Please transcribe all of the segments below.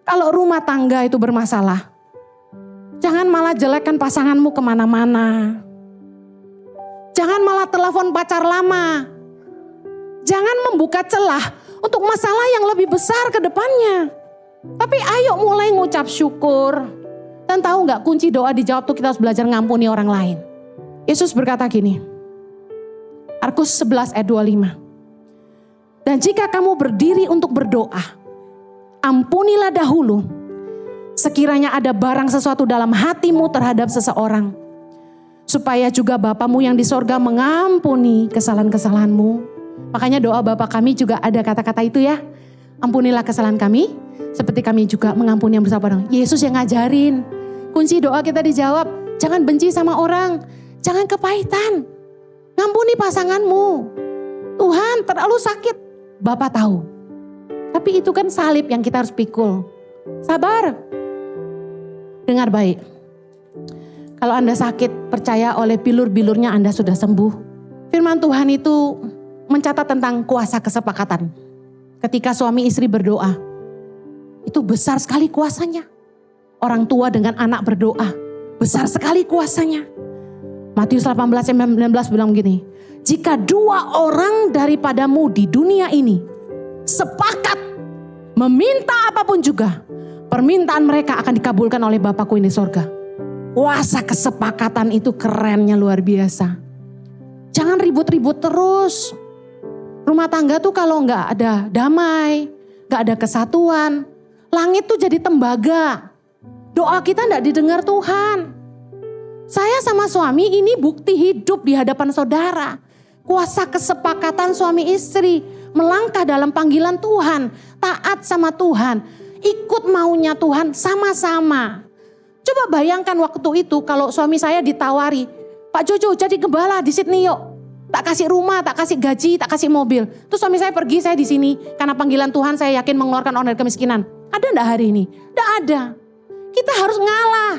Kalau rumah tangga itu bermasalah, jangan malah jelekkan pasanganmu kemana-mana. Jangan malah telepon pacar lama. Jangan membuka celah untuk masalah yang lebih besar ke depannya. Tapi ayo mulai ngucap syukur. Dan tahu gak, kunci doa dijawab tuh kita harus belajar ngampuni orang lain. Yesus berkata gini, Markus 11 ayat 25. Dan jika kamu berdiri untuk berdoa, ampunilah dahulu sekiranya ada barang sesuatu dalam hatimu terhadap seseorang, supaya juga Bapamu yang di sorga mengampuni kesalahan-kesalahanmu. Makanya doa Bapa kami juga ada kata-kata itu ya. Ampunilah kesalahan kami, seperti kami juga mengampuni yang bersalah padamu. Yesus yang ngajarin. Kunci doa kita dijawab. Jangan benci sama orang. Jangan kepahitan. Ngampuni pasanganmu. Tuhan terlalu sakit. Bapa tahu. Tapi itu kan salib yang kita harus pikul. Sabar. Dengar baik. Kalau Anda sakit, percaya oleh bilur-bilurnya Anda sudah sembuh. Firman Tuhan itu mencatat tentang kuasa kesepakatan. Ketika suami istri berdoa, itu besar sekali kuasanya. Orang tua dengan anak berdoa, besar sekali kuasanya. Matius 18 ayat 19 bilang begini, jika dua orang daripadamu di dunia ini sepakat meminta apapun juga, permintaan mereka akan dikabulkan oleh Bapakku yang di sorga. Kuasa kesepakatan itu kerennya luar biasa. Jangan ribut-ribut terus. Rumah tangga tuh kalau gak ada damai, gak ada kesatuan, langit tuh jadi tembaga. Doa kita gak didengar Tuhan. Saya sama suami ini bukti hidup di hadapan saudara. Kuasa kesepakatan suami istri, melangkah dalam panggilan Tuhan, taat sama Tuhan, ikut maunya Tuhan sama-sama. Coba bayangkan waktu itu kalau suami saya ditawari, Pak Jojo jadi gembala di Sydney yuk. Tak kasih rumah, tak kasih gaji, tak kasih mobil. Terus suami saya pergi, saya di sini. Karena panggilan Tuhan saya yakin mengeluarkan orang dari kemiskinan. Ada enggak hari ini? Enggak ada. Kita harus ngalah.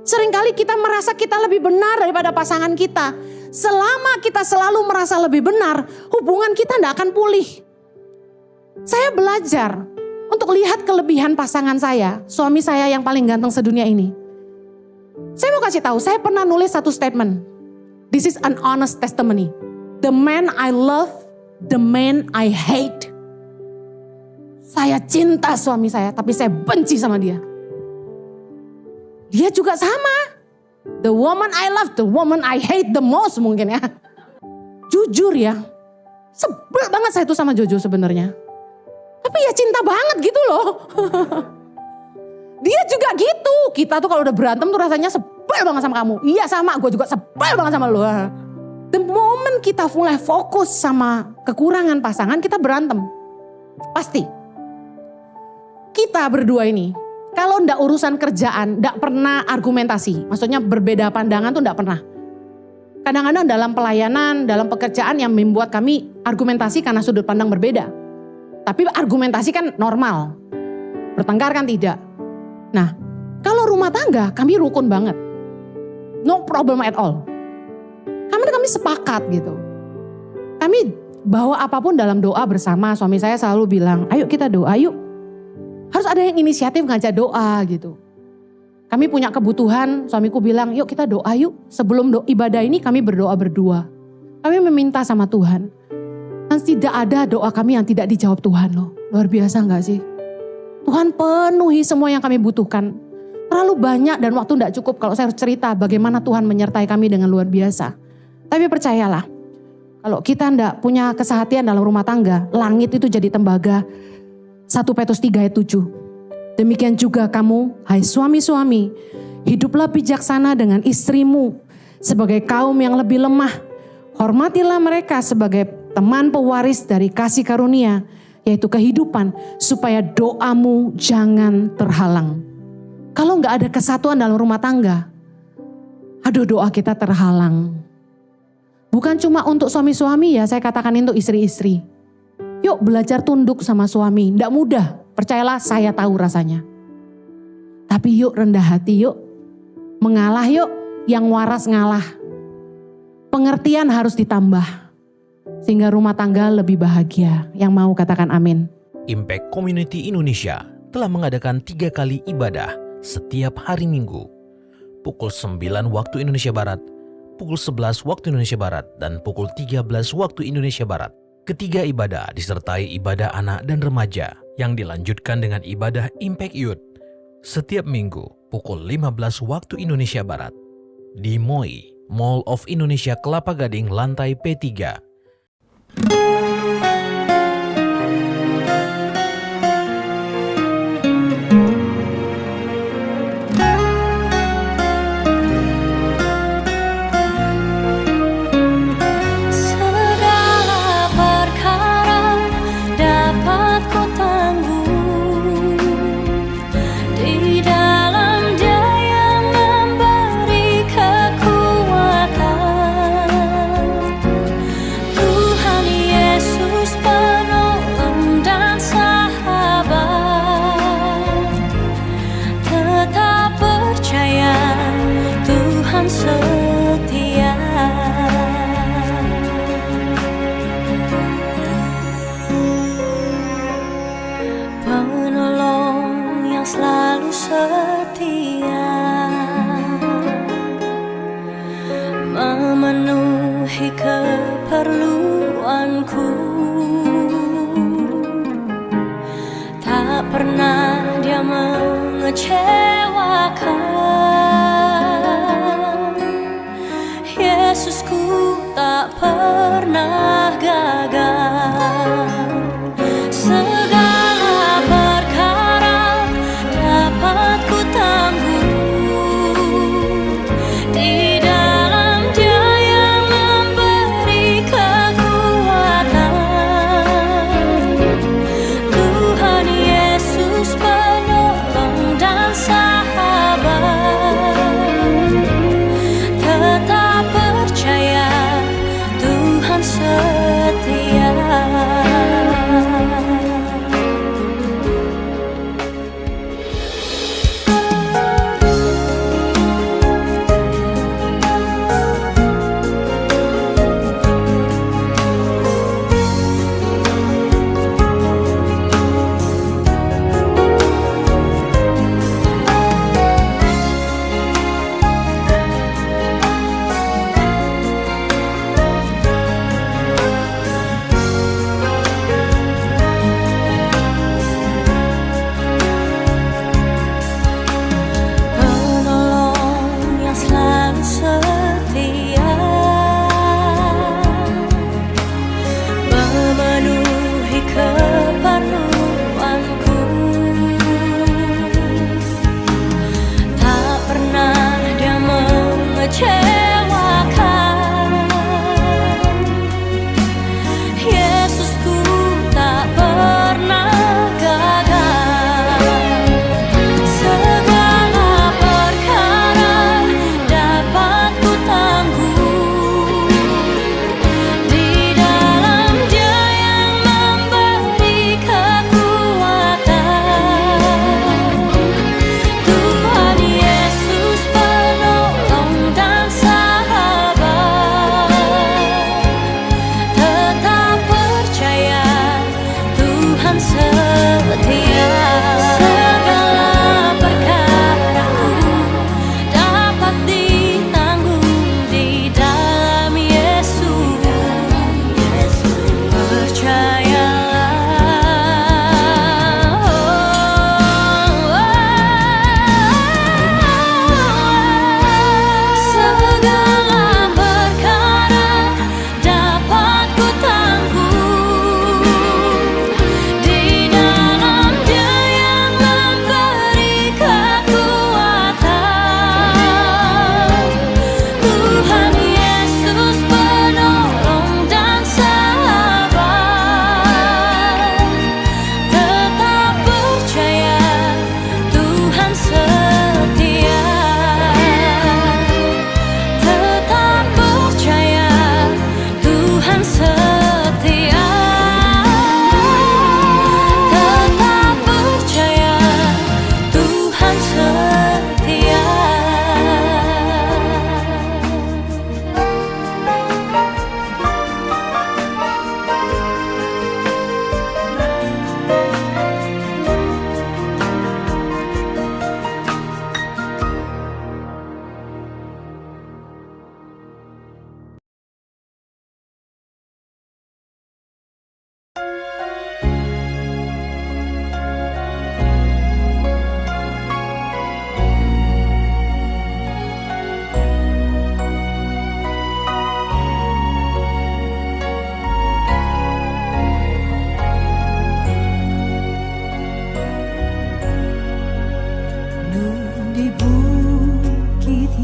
Seringkali kita merasa kita lebih benar daripada pasangan kita. Selama kita selalu merasa lebih benar, hubungan kita enggak akan pulih. Saya belajar untuk lihat kelebihan pasangan saya, suami saya yang paling ganteng sedunia ini. Saya mau kasih tahu, saya pernah nulis satu statement. This is an honest testimony. The man I love, the man I hate. Saya cinta suami saya, tapi saya benci sama dia. Dia juga sama. The woman I love, the woman I hate the most mungkin ya. Jujur ya, sebel banget saya tuh sama Jojo sebenarnya. Tapi ya cinta banget gitu loh. Dia juga gitu. Kita tuh kalau udah berantem tuh rasanya sebel banget sama kamu. Iya sama, gue juga sebel banget sama lo. The moment kita mulai fokus sama kekurangan pasangan, kita berantem. Pasti. Kita berdua ini, kalau ndak urusan kerjaan, ndak pernah argumentasi. Maksudnya berbeda pandangan tuh ndak pernah. Kadang-kadang dalam pelayanan, dalam pekerjaan yang membuat kami argumentasi karena sudut pandang berbeda. Tapi argumentasi kan normal. Bertengkar kan tidak. Nah, kalau rumah tangga kami rukun banget. No problem at all. Kami sepakat gitu. Kami bawa apapun dalam doa bersama. Suami saya selalu bilang, ayo kita doa yuk. Harus ada yang inisiatif ngajak doa gitu. Kami punya kebutuhan, suamiku bilang yuk kita doa yuk. Sebelum ibadah ini kami berdoa berdua. Kami meminta sama Tuhan. Dan tidak ada doa kami yang tidak dijawab Tuhan loh. Luar biasa gak sih? Tuhan penuhi semua yang kami butuhkan. Terlalu banyak dan waktu tidak cukup kalau saya harus cerita bagaimana Tuhan menyertai kami dengan luar biasa. Tapi percayalah, kalau kita tidak punya kesehatian dalam rumah tangga, langit itu jadi tembaga. 1 Petrus 3 ayat 7. Demikian juga kamu, hai suami-suami, hiduplah bijaksana dengan istrimu sebagai kaum yang lebih lemah. Hormatilah mereka sebagai teman pewaris dari kasih karunia, yaitu kehidupan, supaya doamu jangan terhalang. Kalau nggak ada kesatuan dalam rumah tangga, aduh doa kita terhalang. Bukan cuma untuk suami-suami ya, saya katakan untuk istri-istri. Yuk belajar tunduk sama suami, nggak mudah, percayalah saya tahu rasanya. Tapi yuk rendah hati yuk, mengalah yuk, yang waras ngalah. Pengertian harus ditambah, sehingga rumah tangga lebih bahagia. Yang mau katakan amin. Impact Community Indonesia telah mengadakan 3 kali ibadah setiap hari Minggu. Pukul 9 waktu Indonesia Barat, pukul 11 waktu Indonesia Barat, dan pukul 13 waktu Indonesia Barat. Ketiga ibadah disertai ibadah anak dan remaja yang dilanjutkan dengan ibadah Impact Youth setiap minggu pukul 15 waktu Indonesia Barat di MOI, Mall of Indonesia Kelapa Gading, lantai P3. Selalu setia memenuhi keperluanku, tak pernah dia mengecewakan. Yesusku tak pernah gagal. Segala perkara dapat ku tanggung di dalam Dia yang memberi kekuatan. Tuhan Yesus penolong dan sahabat, tetap percaya Tuhan setia.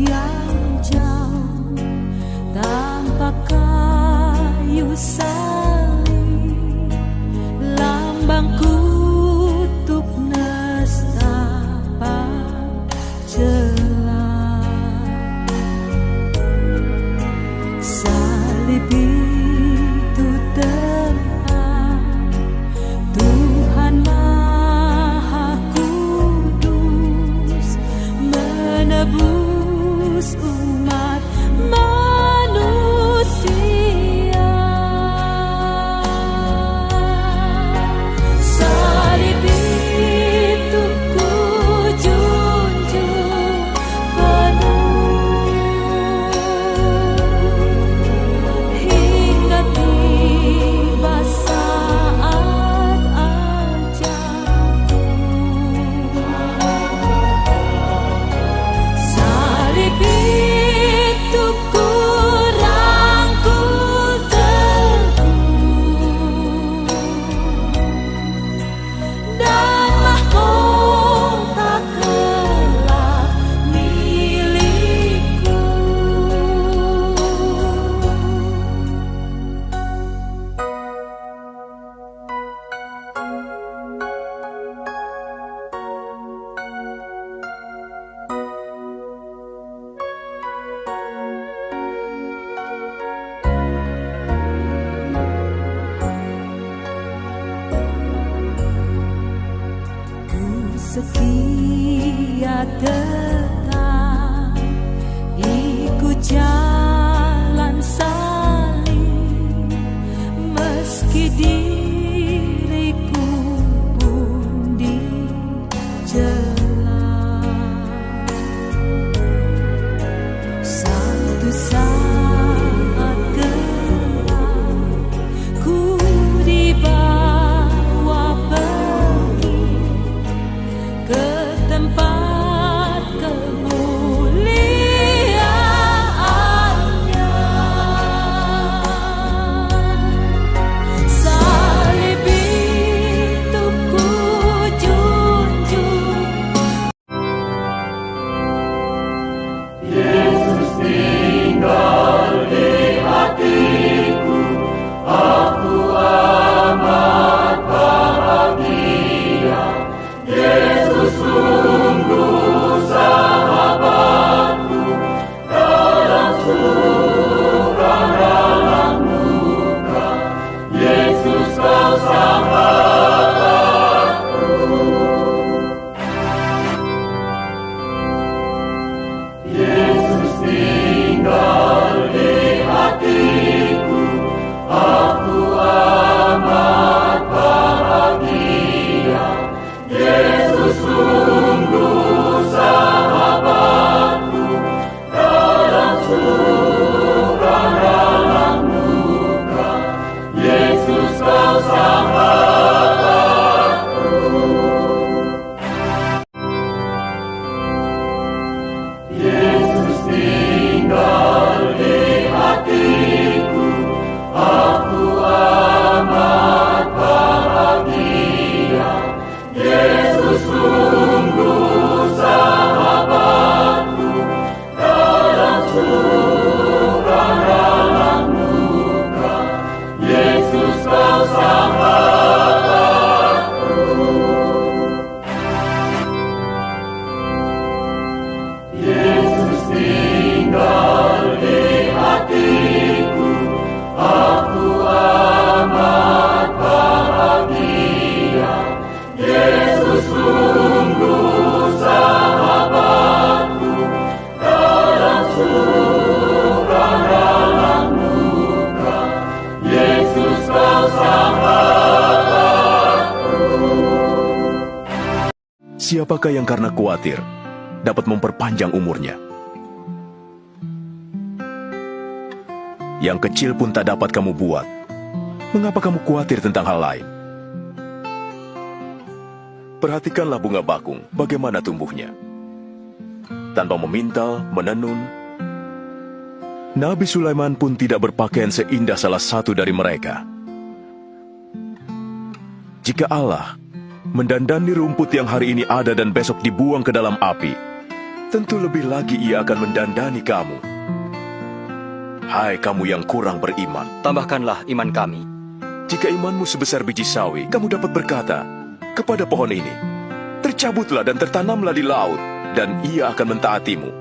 yang jauh tanpa kayu salib, lambang kutub nestapa jelas. Salib itu terang, Tuhan Maha Kudus menebus umat manusia. Salib itu ku junjung penuh hingga tiba saat ajalku. Salib itu ku rangkul teguh dan mahkota kelak milikku. Ku setia tetap ikut jalan salib, meski diriku pun dicela. Satu saat kelak ku dibawa pergi ke tempat kemuliaannya. Salib itu ku junjung. Siapakah yang karena khawatir dapat memperpanjang umurnya? Yang kecil pun tak dapat kamu buat. Mengapa kamu khawatir tentang hal lain? Perhatikanlah bunga bakung, bagaimana tumbuhnya. Tanpa memintal, menenun. Nabi Sulaiman pun tidak berpakaian seindah salah satu dari mereka. Jika Allah mendandani rumput yang hari ini ada dan besok dibuang ke dalam api, tentu lebih lagi Ia akan mendandani kamu. Hai kamu yang kurang beriman, Tambahkanlah iman kami. jika imanmu sebesar biji sawi, kamu dapat berkata kepada pohon ini, tercabutlah dan tertanamlah di laut, dan ia akan mentaatimu.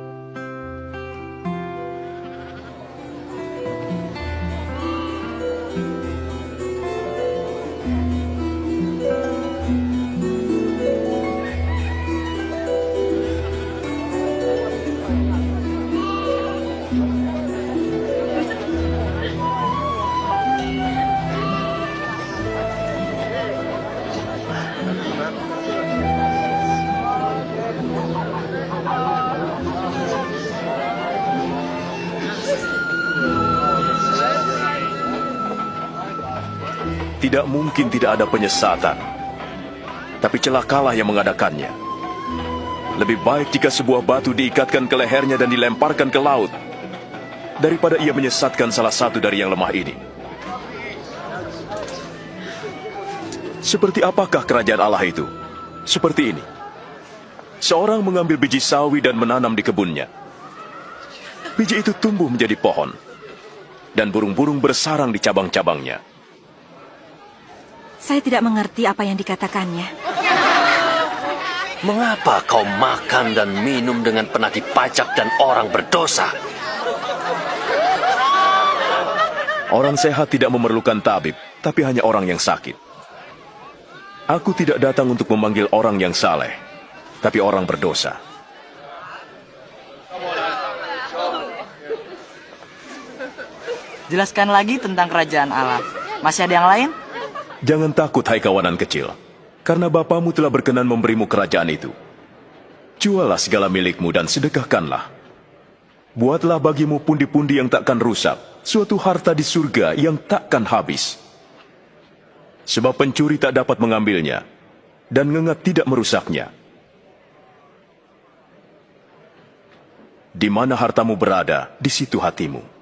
Tidak mungkin tidak ada penyesatan, tapi celakalah yang mengadakannya. Lebih baik jika sebuah batu diikatkan ke lehernya dan dilemparkan ke laut, daripada ia menyesatkan salah satu dari yang lemah ini. Seperti apakah kerajaan Allah itu? Seperti ini. Seorang mengambil biji sawi dan menanam di kebunnya. Biji itu tumbuh menjadi pohon, dan burung-burung bersarang di cabang-cabangnya. Saya tidak mengerti apa yang dikatakannya. Mengapa kau makan dan minum dengan penagih pajak dan orang berdosa? Orang sehat tidak memerlukan tabib, tapi hanya orang yang sakit. Aku tidak datang untuk memanggil orang yang saleh, tapi orang berdosa. Jelaskan lagi tentang kerajaan Allah. Masih ada yang lain? Jangan takut, hai kawanan kecil, karena Bapamu telah berkenan memberimu kerajaan itu. Juallah segala milikmu dan sedekahkanlah. Buatlah bagimu pundi-pundi yang takkan rusak, suatu harta di surga yang takkan habis. Sebab pencuri tak dapat mengambilnya, dan ngengat tidak merusaknya. Di mana hartamu berada, di situ hatimu.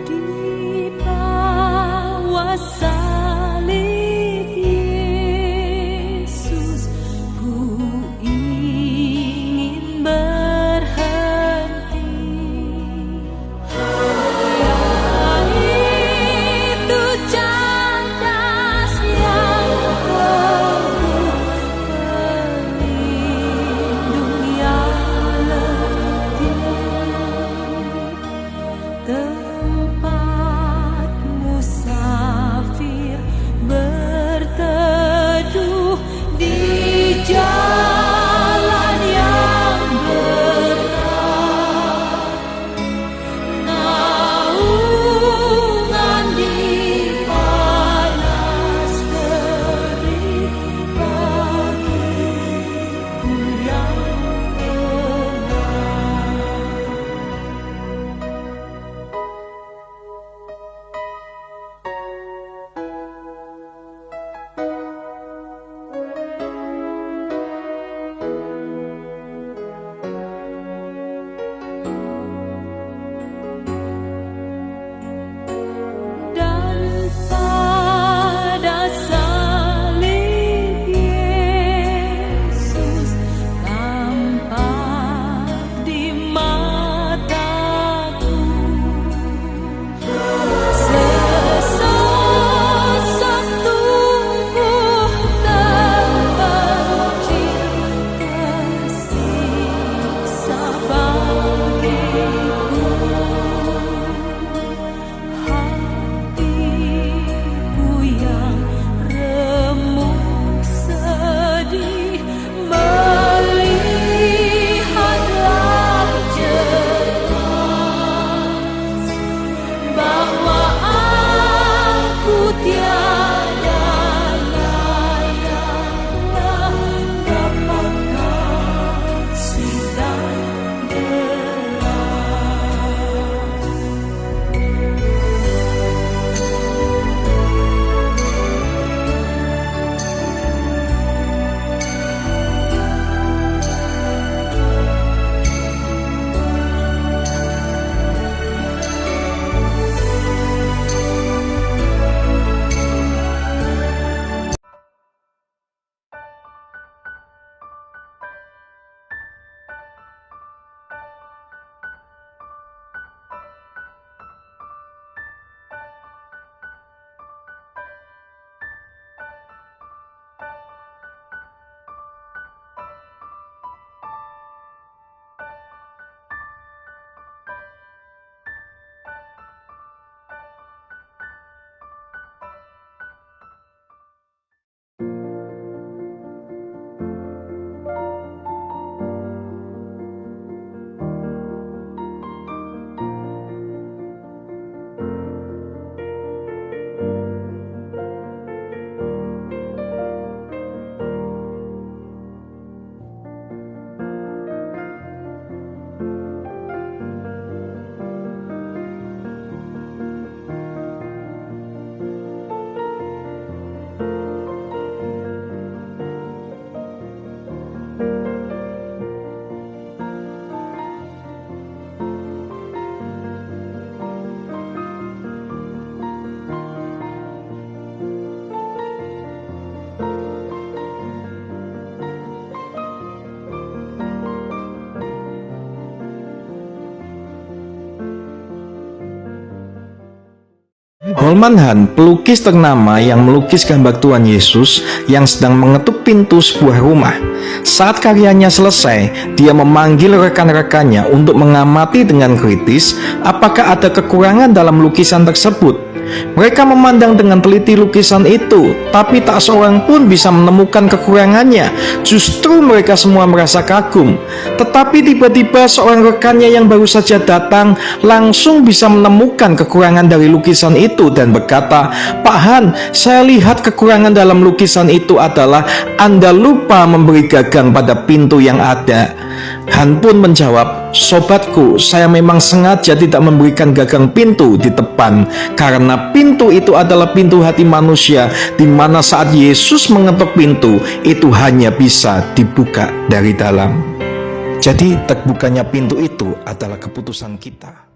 Di bawah salib Yesus Holman Hunt, pelukis ternama yang melukis gambar Tuhan Yesus yang sedang mengetuk pintu sebuah rumah. Saat karyanya selesai, dia memanggil rekan-rekannya untuk mengamati dengan kritis apakah ada kekurangan dalam lukisan tersebut. Mereka memandang dengan teliti lukisan itu, tapi tak seorang pun bisa menemukan kekurangannya. Justru mereka semua merasa kagum. Tetapi tiba-tiba seorang rekannya yang baru saja datang langsung bisa menemukan kekurangan dari lukisan itu dan berkata, "Pak Han, saya lihat kekurangan dalam lukisan itu adalah Anda lupa memberi gagang pada pintu yang ada." Han pun menjawab, "Sobatku, saya memang sengaja tidak memberikan gagang pintu di depan, karena pintu itu adalah pintu hati manusia, di mana saat Yesus mengetuk pintu, itu hanya bisa dibuka dari dalam." Jadi terbukanya pintu itu adalah keputusan kita.